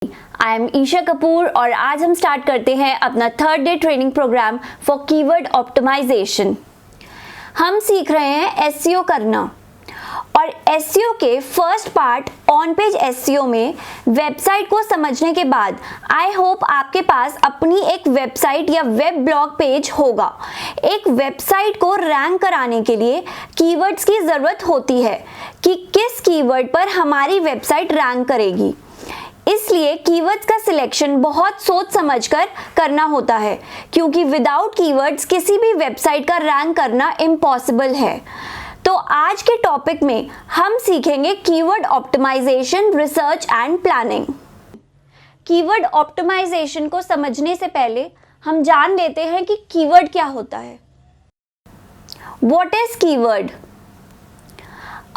I am Isha Kapoor और आज हम स्टार्ट करते हैं अपना third day training program for keyword optimization. हम सीख रहे हैं एसईओ करना और एसईओ के first part on page SEO में वेबसाइट को समझने के बाद आई होप आपके पास अपनी एक वेबसाइट या वेब ब्लॉग पेज होगा। एक वेबसाइट को रैंक कराने के लिए कीवर्ड्स की ज़रूरत होती है कि किस कीवर्ड पर हमारी वेबसाइट रैंक करेगी, इसलिए कीवर्ड्स का सिलेक्शन बहुत सोच समझकर करना होता है क्योंकि विदाउट कीवर्ड्स किसी भी वेबसाइट का रैंक करना इम्पॉसिबल है। तो आज के टॉपिक में हम सीखेंगे keyword optimization, research and planning. Keyword optimization को समझने से पहले हम जान लेते हैं कि कीवर्ड क्या होता है। What is keyword?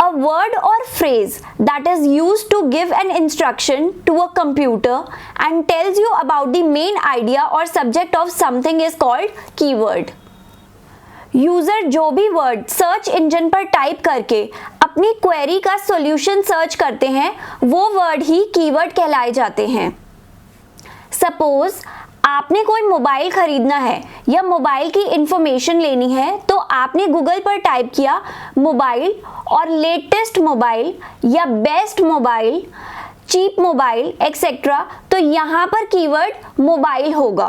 A word or phrase that is used to give an instruction to a computer and tells you about the main idea or subject of something is called keyword. User जो भी word search engine पर type करके अपनी query का solution search करते हैं वो word ही keyword कहलाए जाते हैं। सपोज आपने कोई मोबाइल खरीदना है या मोबाइल की इंफॉर्मेशन लेनी है तो आपने गूगल पर टाइप किया मोबाइल और लेटेस्ट मोबाइल या best mobile, cheap mobile etcetera, तो यहाँ पर कीवर्ड मोबाइल होगा।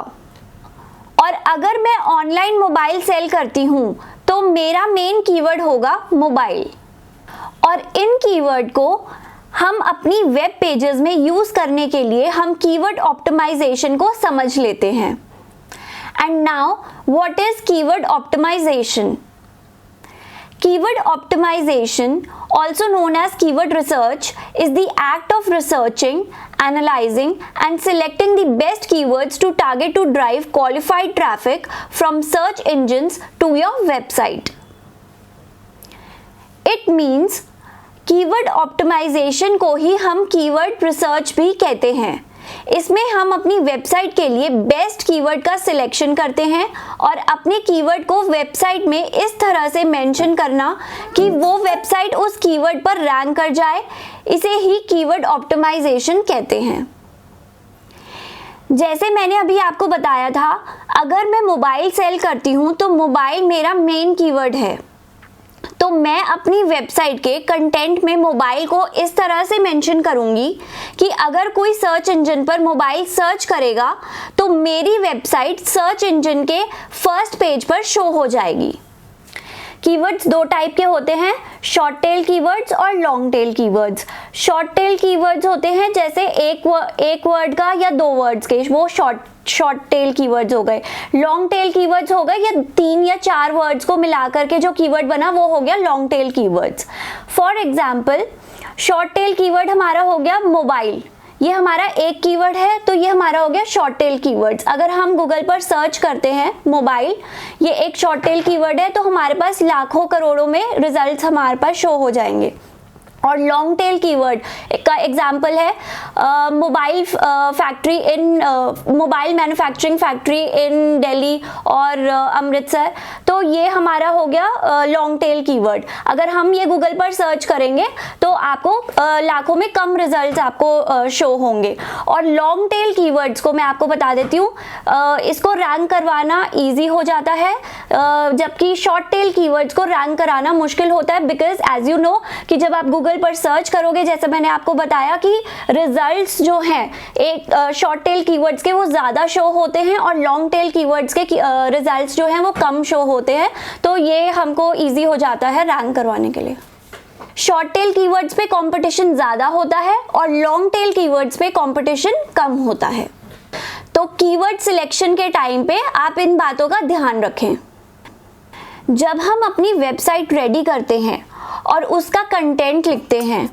और अगर मैं ऑनलाइन मोबाइल सेल करती हूँ तो मेरा मेन कीवर्ड होगा मोबाइल। और इन कीवर्ड को हम अपनी वेब पेजेस में यूज़ करने के लिए हम कीवर्ड ऑप्टिमाइजेशन को समझ लेते हैं। And now what is keyword optimization? Keyword optimization, also known as keyword research, is the act of researching, analyzing and selecting the best keywords to target to drive qualified traffic from search engines to your website. It means keyword optimization को ही हम keyword research भी कहते हैं। इसमें हम अपनी website के लिए बेस्ट कीवर्ड का सिलेक्शन करते हैं और अपने कीवर्ड को वेबसाइट में इस तरह से मेंशन करना कि वो वेबसाइट उस कीवर्ड पर रैंक कर जाए, इसे ही कीवर्ड ऑप्टिमाइजेशन कहते हैं। जैसे मैंने अभी आपको बताया था, अगर मैं मोबाइल सेल करती हूँ तो मोबाइल मेरा मेन कीवर्ड है, तो मैं अपनी वेबसाइट के कंटेंट में मोबाइल को इस तरह से मेंशन करूंगी कि अगर कोई सर्च इंजन पर मोबाइल सर्च करेगा तो मेरी वेबसाइट सर्च इंजन के फर्स्ट पेज पर शो हो जाएगी। कीवर्ड्स दो टाइप के होते हैं, शॉर्ट टेल कीवर्ड्स और long tail keywords. Short tail keywords होते हैं जैसे एक वर्ड का या दो वर्ड्स के, वो शॉर्ट टेल कीवर्ड्स हो गए। लॉन्ग टेल कीवर्ड्स हो गए या 3 या 4 वर्ड्स को मिला करके जो कीवर्ड बना वो हो गया long tail keywords. For example short tail keyword हमारा हो गया मोबाइल, ये हमारा एक कीवर्ड है तो ये हमारा हो गया शॉर्ट टेल कीवर्ड्स। अगर हम गूगल पर सर्च करते हैं मोबाइल, ये एक शॉर्ट टेल कीवर्ड है तो हमारे पास लाखों करोड़ों में रिजल्ट्स हमारे पास शो हो जाएंगे। और लॉन्ग टेल कीवर्ड का एग्जाम्पल है mobile manufacturing factory in Delhi और अमृतसर, तो ये हमारा हो गया लॉन्ग टेल कीवर्ड। अगर हम ये गूगल पर सर्च करेंगे तो आपको लाखों में कम रिजल्ट्स आपको शो होंगे। और लॉन्ग टेल कीवर्ड्स को मैं आपको बता देती हूँ, इसको रैंक करवाना ईजी हो जाता है, जबकि शॉर्ट टेल कीवर्ड्स को रैंक कराना मुश्किल होता है। बिकॉज एज यू नो कि जब आप गूगल पर सर्च करोगे, जैसे मैंने आपको बताया कि रिजल्ट्स जो हैं एक शॉर्ट टेल कीवर्ड्स के वो ज़्यादा शो होते हैं और लॉन्ग टेल कीवर्ड्स के रिजल्ट्स जो हैं वो कम शो होते हैं, तो ये हमको इजी हो जाता है रैंक करवाने के लिए। शॉर्ट टेल कीवर्ड्स पे कंपटीशन ज़्यादा होता है और लॉन्ग टेल कीवर्ड्स पे कंपटीशन कम होता है। तो कीवर्ड सिलेक्शन के टाइम पे आप इन बातों का ध्यान रखें। जब हम अपनी वेबसाइट रेडी करते हैं और उसका कंटेंट लिखते हैं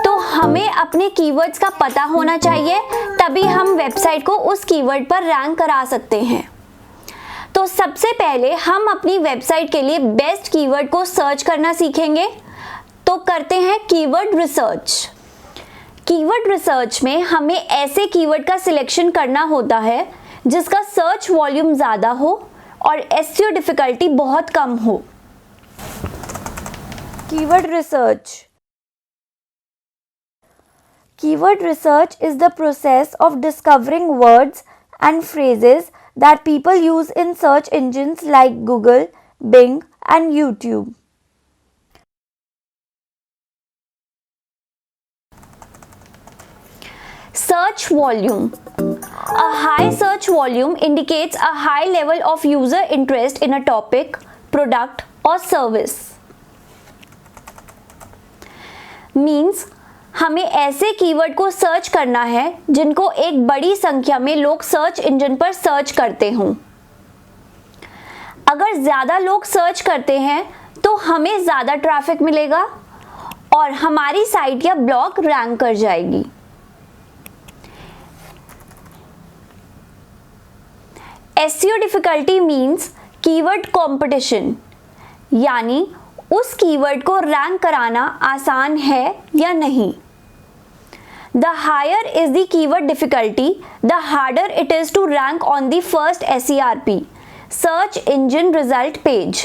तो हमें अपने कीवर्ड्स का पता होना चाहिए, तभी हम वेबसाइट को उस कीवर्ड पर रैंक करा सकते हैं। तो सबसे पहले हम अपनी वेबसाइट के लिए बेस्ट कीवर्ड को सर्च करना सीखेंगे। तो करते हैं कीवर्ड रिसर्च। कीवर्ड रिसर्च में हमें ऐसे कीवर्ड का सिलेक्शन करना होता है जिसका सर्च वॉल्यूम ज़्यादा हो और एसईओ डिफिकल्टी बहुत कम हो। Keyword research Keyword research is the process of discovering words and phrases that people use in search engines like Google, Bing, and YouTube. Search volume. A high search volume indicates a high level of user interest in a topic, product, or service. Means हमें ऐसे keyword को search करना है जिनको एक बड़ी संख्या में लोग सर्च इंजन पर सर्च करते हों। अगर ज़्यादा लोग सर्च करते हैं तो हमें ज़्यादा ट्रैफिक मिलेगा और हमारी साइट या ब्लॉग रैंक कर जाएगी। SEO difficulty means keyword competition, यानी उस कीवर्ड को रैंक कराना आसान है या नहीं। The higher is the keyword difficulty, the harder it is to rank on the first SERP, search engine result page,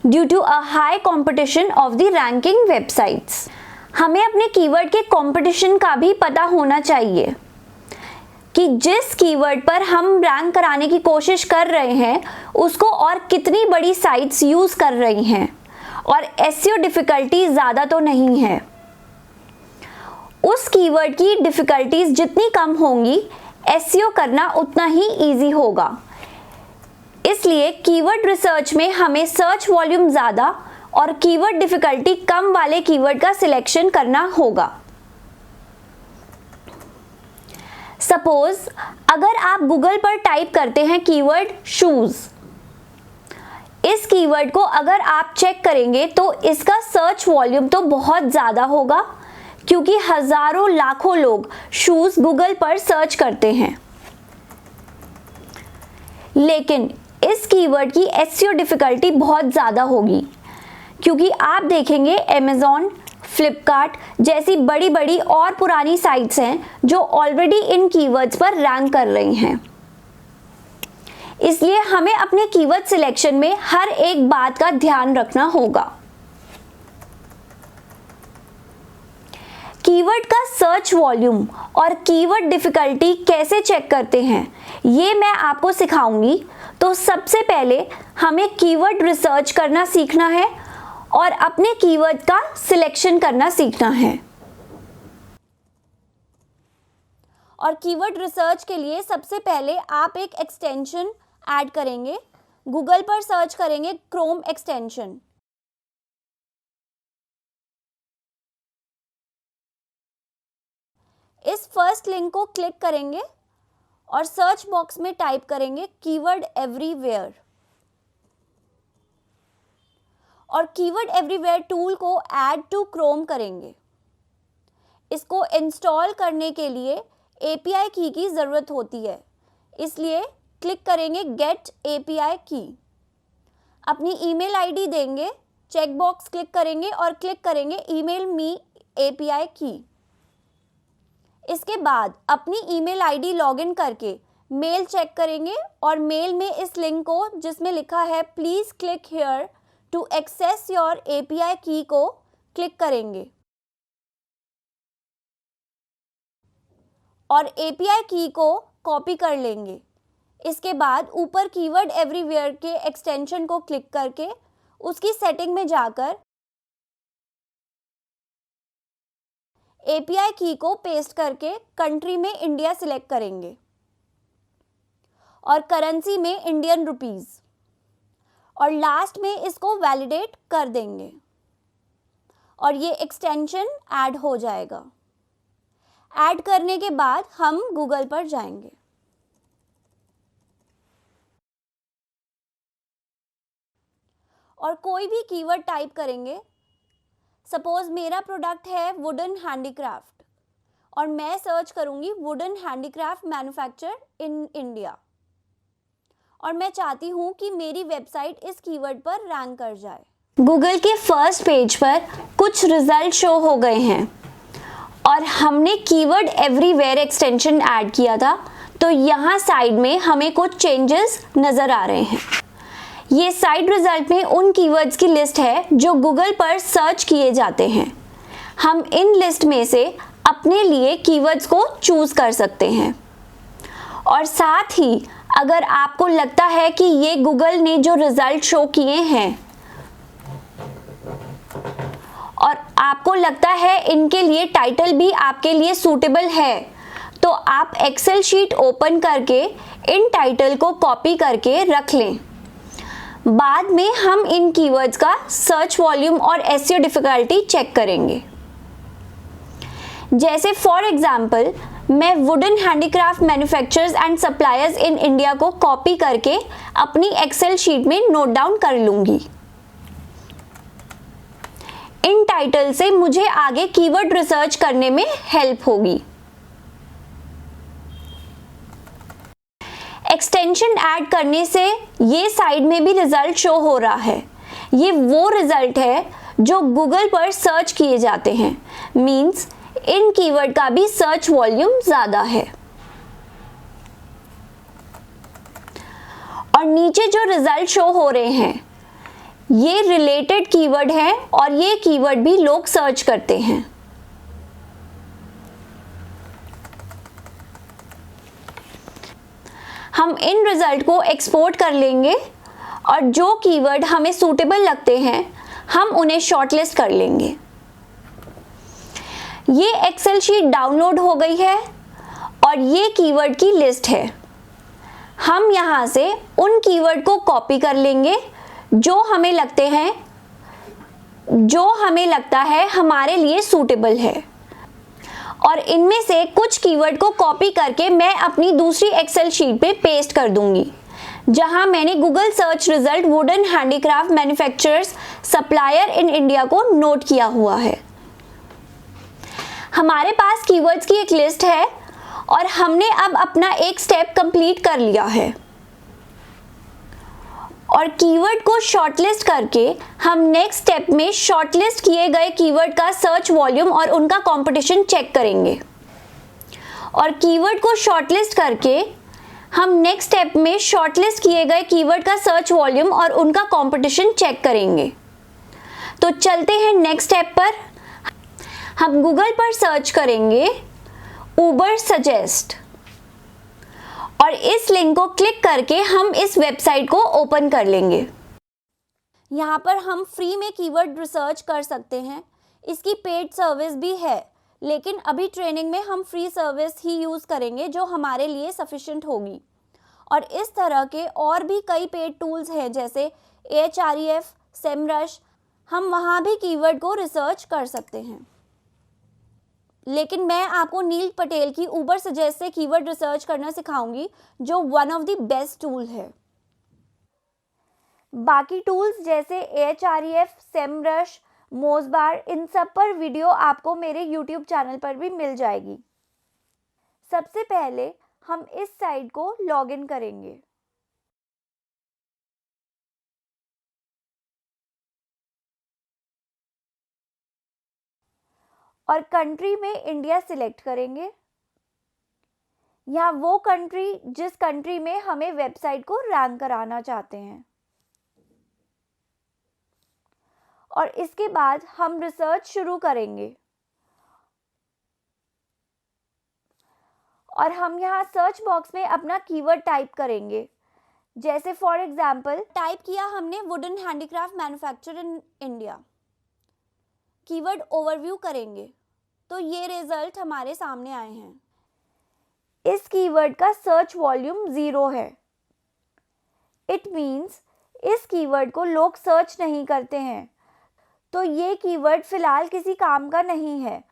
due to a high competition of the ranking websites. हमें अपने keyword के competition का भी पता होना चाहिए कि जिस कीवर्ड पर हम रैंक कराने की कोशिश कर रहे हैं उसको और कितनी बड़ी साइट्स यूज कर रही हैं और SEO डिफिकल्टी ज़्यादा तो नहीं है। उस कीवर्ड की डिफिकल्टीज जितनी कम होंगी SEO करना उतना ही इजी होगा। इसलिए कीवर्ड रिसर्च में हमें सर्च वॉल्यूम ज़्यादा और कीवर्ड डिफिकल्टी कम वाले कीवर्ड का सिलेक्शन करना होगा। सपोज अगर आप गूगल पर टाइप करते हैं कीवर्ड शूज, इस कीवर्ड को अगर आप चेक करेंगे तो इसका सर्च वॉल्यूम तो बहुत ज़्यादा होगा क्योंकि हजारों लाखों लोग शूज गूगल पर सर्च करते हैं। लेकिन इस कीवर्ड की SEO डिफिकल्टी बहुत ज़्यादा होगी क्योंकि आप देखेंगे Amazon, फ्लिपकार्ट जैसी बड़ी बड़ी और पुरानी साइट्स हैं जो ऑलरेडी इन कीवर्ड्स पर रैंक कर रही हैं। इसलिए हमें अपने कीवर्ड सिलेक्शन में हर एक बात का ध्यान रखना होगा। कीवर्ड का सर्च वॉल्यूम और कीवर्ड डिफिकल्टी कैसे चेक करते हैं ये मैं आपको सिखाऊंगी। तो सबसे पहले हमें कीवर्ड रिसर्च करना सीखना है और अपने कीवर्ड का सिलेक्शन करना सीखना है। और कीवर्ड रिसर्च के लिए सबसे पहले आप एक एक्सटेंशन ऐड करेंगे। गूगल पर सर्च करेंगे क्रोम एक्सटेंशन। इस फर्स्ट लिंक को क्लिक करेंगे और सर्च बॉक्स में टाइप करेंगे कीवर्ड एवरीवेयर और कीवर्ड एवरीवेयर टूल को ऐड टू क्रोम करेंगे। इसको इंस्टॉल करने के लिए API की ज़रूरत होती है, इसलिए क्लिक करेंगे गेट API की। अपनी ईमेल ID देंगे, चेक बॉक्स क्लिक करेंगे और क्लिक करेंगे ईमेल मी API की। इसके बाद अपनी ईमेल ID लॉगिन करके मेल चेक करेंगे और मेल में इस लिंक को जिसमें लिखा है please click here to access your API key को क्लिक करेंगे और API की को कॉपी कर लेंगे। इसके बाद ऊपर कीवर्ड एवरीवेयर के एक्सटेंशन को क्लिक करके उसकी सेटिंग में जाकर API की को पेस्ट करके कंट्री में इंडिया सिलेक्ट करेंगे और करेंसी में इंडियन रुपीस और लास्ट में इसको वैलिडेट कर देंगे और ये एक्सटेंशन ऐड हो जाएगा। ऐड करने के बाद हम गूगल पर जाएंगे और कोई भी कीवर्ड टाइप करेंगे। सपोज मेरा प्रोडक्ट है वुडन हैंडीक्राफ्ट और मैं सर्च करूंगी wooden handicraft manufacture in India और मैं चाहती हूं कि मेरी वेबसाइट इस कीवर्ड पर रैंक कर जाए। गूगल के फर्स्ट पेज पर कुछ रिजल्ट शो हो गए हैं और हमने कीवर्ड एवरीवेयर एक्सटेंशन ऐड किया था, तो यहाँ साइड में हमें कुछ चेंजेस नज़र आ रहे हैं। ये साइड रिजल्ट में उन कीवर्ड्स की लिस्ट है जो गूगल पर सर्च किए जाते हैं। हम इन लिस्ट में से अपने लिए कीवर्ड्स को चूज कर सकते हैं। और साथ ही अगर आपको लगता है कि ये गूगल ने जो रिजल्ट शो किए हैं और आपको लगता है इनके लिए टाइटल भी आपके लिए सूटेबल है, तो आप एक्सेल शीट ओपन करके इन टाइटल को कॉपी करके रख लें। बाद में हम इन कीवर्ड्स का सर्च वॉल्यूम और एसईओ डिफिकल्टी चेक करेंगे। जैसे फॉर एग्जाम्पल मैं wooden handicraft manufacturers and suppliers in India को कॉपी करके अपनी एक्सेल शीट में नोट डाउन कर लूंगी। इन टाइटल से मुझे आगे कीवर्ड रिसर्च करने में हेल्प होगी। एक्सटेंशन ऐड करने से ये साइड में भी रिजल्ट शो हो रहा है। ये वो रिजल्ट है जो गूगल पर सर्च किए जाते हैं, मींस इन कीवर्ड का भी सर्च वॉल्यूम ज्यादा है। और नीचे जो रिजल्ट शो हो रहे हैं ये रिलेटेड कीवर्ड हैं और ये कीवर्ड भी लोग सर्च करते हैं। हम इन रिजल्ट को एक्सपोर्ट कर लेंगे और जो कीवर्ड हमें सूटेबल लगते हैं हम उन्हें शॉर्टलिस्ट कर लेंगे। ये एक्सेल शीट डाउनलोड हो गई है और ये कीवर्ड की लिस्ट है। हम यहाँ से उन कीवर्ड को कॉपी कर लेंगे जो हमें लगता है हमारे लिए सूटेबल है, और इनमें से कुछ कीवर्ड को कॉपी करके मैं अपनी दूसरी एक्सेल शीट पे पेस्ट कर दूंगी, जहां मैंने Google search result wooden handicraft manufacturers supplier in India को नोट किया हुआ है। हमारे पास कीवर्ड्स की एक लिस्ट है और हमने अब अपना एक स्टेप कंप्लीट कर लिया है। और कीवर्ड को शॉर्टलिस्ट करके हम नेक्स्ट स्टेप में शॉर्टलिस्ट किए गए कीवर्ड का सर्च वॉल्यूम और उनका कंपटीशन चेक करेंगे। और कीवर्ड को शॉर्टलिस्ट करके हम नेक्स्ट स्टेप में शॉर्टलिस्ट किए गए कीवर्ड का सर्च वॉल्यूम और उनका कंपटीशन चेक करेंगे। तो चलते हैं नेक्स्ट स्टेप पर। हम गूगल पर सर्च करेंगे उबर सजेस्ट और इस लिंक को क्लिक करके हम इस वेबसाइट को ओपन कर लेंगे। यहाँ पर हम फ्री में कीवर्ड रिसर्च कर सकते हैं। इसकी पेड सर्विस भी है, लेकिन अभी ट्रेनिंग में हम फ्री सर्विस ही यूज़ करेंगे जो हमारे लिए सफिशिएंट होगी। और इस तरह के और भी कई पेड टूल्स हैं जैसे Ahref, SEMrush, हम वहाँ भी कीवर्ड को रिसर्च कर सकते हैं। लेकिन मैं आपको नील पटेल की उबर सजेस्ट से कीवर्ड रिसर्च करना सिखाऊंगी, जो one of the best tool है। बाकी टूल्स जैसे Ahref, SEMrush, मोजबार, इन सब पर वीडियो आपको मेरे YouTube चैनल पर भी मिल जाएगी। सबसे पहले हम इस साइट को लॉगिन करेंगे। और कंट्री में इंडिया सिलेक्ट करेंगे, या वो कंट्री जिस कंट्री में हमें वेबसाइट को रैंक कराना चाहते हैं। और इसके बाद हम रिसर्च शुरू करेंगे और हम यहाँ सर्च बॉक्स में अपना कीवर्ड टाइप करेंगे। जैसे फॉर एग्जाम्पल टाइप किया हमने wooden handicraft manufacture in India. Keyword overview करेंगे तो ये रिजल्ट हमारे सामने आए हैं। इस कीवर्ड का सर्च वॉल्यूम 0 है। इट मीन्स इस कीवर्ड को लोग सर्च नहीं करते हैं, तो ये कीवर्ड फिलहाल किसी काम का नहीं है।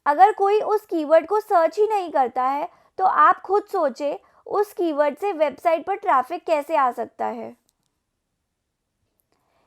अगर कोई उस कीवर्ड को सर्च ही नहीं करता है तो आप खुद सोचें उस कीवर्ड से वेबसाइट पर ट्रैफिक कैसे आ सकता है।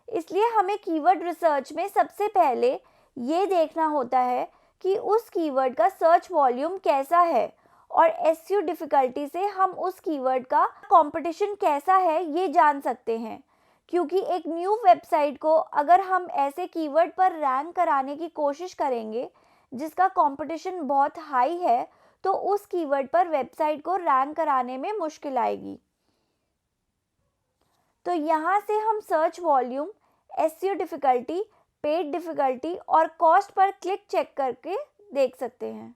इसलिए हमें कीवर्ड रिसर्च में सबसे पहले ये देखना होता है कि उस कीवर्ड का सर्च वॉल्यूम कैसा है और एसईओ डिफ़िकल्टी से हम उस कीवर्ड का कंपटीशन कैसा है ये जान सकते हैं। क्योंकि एक न्यू वेबसाइट को अगर हम ऐसे कीवर्ड पर रैंक कराने की कोशिश करेंगे जिसका कंपटीशन बहुत हाई है, तो उस कीवर्ड पर वेबसाइट को रैंक कराने में मुश्किल आएगी। तो यहाँ से हम search volume, SEO difficulty, paid difficulty और कॉस्ट पर क्लिक चेक करके देख सकते हैं।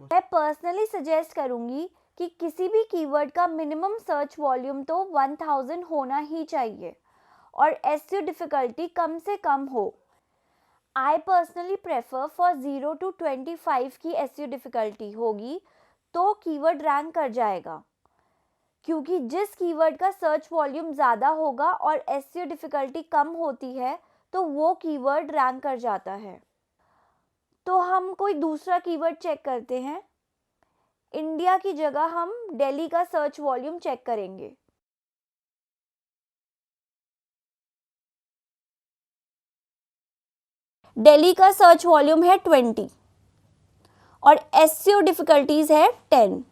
मैं पर्सनली सजेस्ट करूँगी कि किसी भी कीवर्ड का मिनिमम सर्च वॉल्यूम तो 1000 होना ही चाहिए और एसईओ डिफ़िकल्टी कम से कम हो। I personally prefer for 0 to 25 की एसईओ डिफ़िकल्टी होगी तो कीवर्ड रैंक कर जाएगा, क्योंकि जिस कीवर्ड का सर्च वॉल्यूम ज़्यादा होगा और एसईओ डिफ़िकल्टी कम होती है तो वो कीवर्ड रैंक कर जाता है। तो हम कोई दूसरा कीवर्ड चेक करते हैं। इंडिया की जगह हम दिल्ली का सर्च वॉल्यूम चेक करेंगे। दिल्ली का सर्च वॉल्यूम है 20 और एसईओ डिफ़िकल्टीज है 10।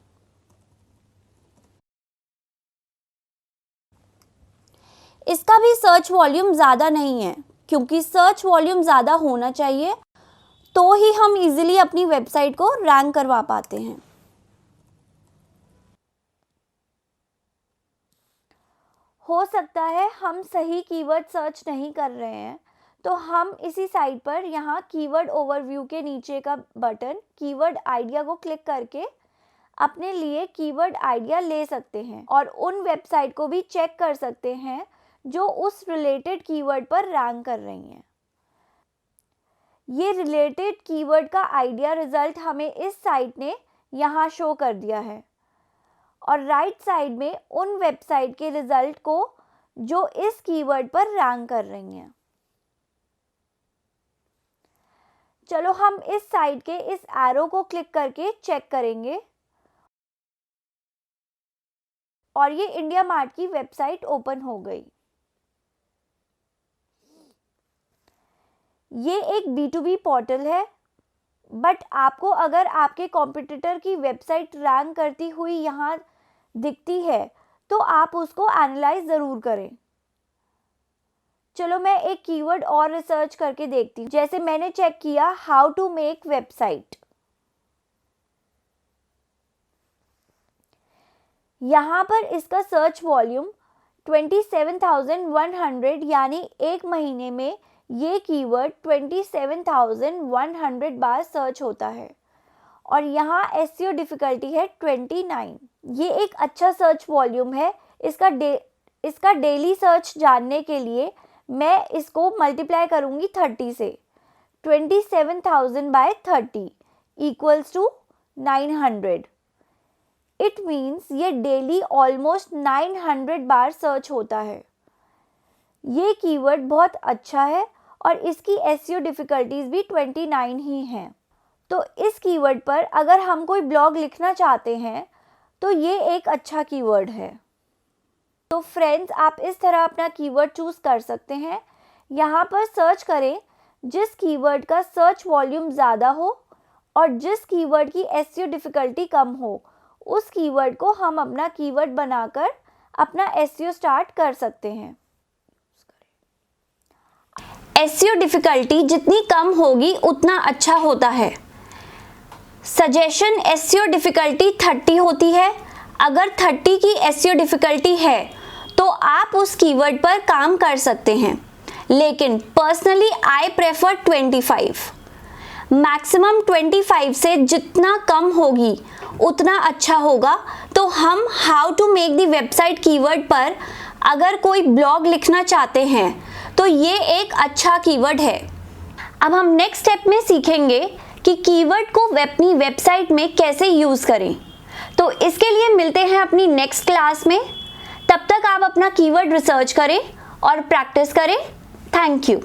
इसका भी सर्च वॉल्यूम ज़्यादा नहीं है, क्योंकि सर्च वॉल्यूम ज़्यादा होना चाहिए तो ही हम इजीली अपनी वेबसाइट को रैंक करवा पाते हैं। हो सकता है हम सही कीवर्ड सर्च नहीं कर रहे हैं, तो हम इसी साइट पर यहाँ कीवर्ड ओवरव्यू के नीचे का बटन कीवर्ड आइडिया को क्लिक करके अपने लिए कीवर्ड आइडिया ले सकते हैं और उन वेबसाइट को भी चेक कर सकते हैं जो उस रिलेटेड कीवर्ड पर रैंक कर रही हैं। ये रिलेटेड कीवर्ड का आइडिया रिजल्ट हमें इस साइट ने यहाँ शो कर दिया है और राइट साइड में उन वेबसाइट के रिजल्ट को जो इस कीवर्ड पर रैंक कर रही हैं। चलो हम इस साइट के इस एरो को क्लिक करके चेक करेंगे और ये इंडिया मार्ट की वेबसाइट ओपन हो गई। ये एक B2B पोर्टल है, बट आपको अगर आपके कॉम्पिटिटर की वेबसाइट रैंक करती हुई यहाँ दिखती है तो आप उसको एनालाइज ज़रूर करें। चलो मैं एक कीवर्ड और रिसर्च करके देखती हूँ। जैसे मैंने चेक किया हाउ टू मेक वेबसाइट। यहाँ पर इसका सर्च वॉल्यूम 27,100 यानी एक महीने में ये कीवर्ड 27,100 बार सर्च होता है और यहाँ एसईओ डिफ़िकल्टी है 29। ये एक अच्छा सर्च वॉल्यूम है। इसका डेली सर्च जानने के लिए मैं इसको मल्टीप्लाई करूँगी 30 से। 27,000 by 30 equals to 900। It means ये डेली ऑलमोस्ट 900 बार सर्च होता है। ये कीवर्ड बहुत अच्छा है और इसकी एसईओ डिफ़िकल्टीज भी 29 ही हैं। तो इस कीवर्ड पर अगर हम कोई ब्लॉग लिखना चाहते हैं तो ये एक अच्छा कीवर्ड है। तो फ्रेंड्स, आप इस तरह अपना कीवर्ड चूज़ कर सकते हैं। यहाँ पर सर्च करें जिस कीवर्ड का सर्च वॉल्यूम ज़्यादा हो और जिस कीवर्ड की एसईओ डिफ़िकल्टी कम हो, उस कीवर्ड को हम अपना कीवर्ड बनाकर अपना एसईओ स्टार्ट कर सकते हैं। एसईओ डिफ़िकल्टी जितनी कम होगी उतना अच्छा होता है। सजेशन एसईओ डिफ़िकल्टी 30 होती है। अगर 30 की एसईओ डिफ़िकल्टी है तो आप उस कीवर्ड पर काम कर सकते हैं, लेकिन पर्सनली आई प्रेफर 25। मैक्सिमम 25 से जितना कम होगी उतना अच्छा होगा। तो हम how to make the website keyword पर अगर कोई ब्लॉग लिखना चाहते हैं तो ये एक अच्छा कीवर्ड है। अब हम नेक्स्ट स्टेप में सीखेंगे कि कीवर्ड को अपनी वेबसाइट में कैसे यूज़ करें। तो इसके लिए मिलते हैं अपनी नेक्स्ट क्लास में। तब तक आप अपना कीवर्ड रिसर्च करें और प्रैक्टिस करें। Thank you.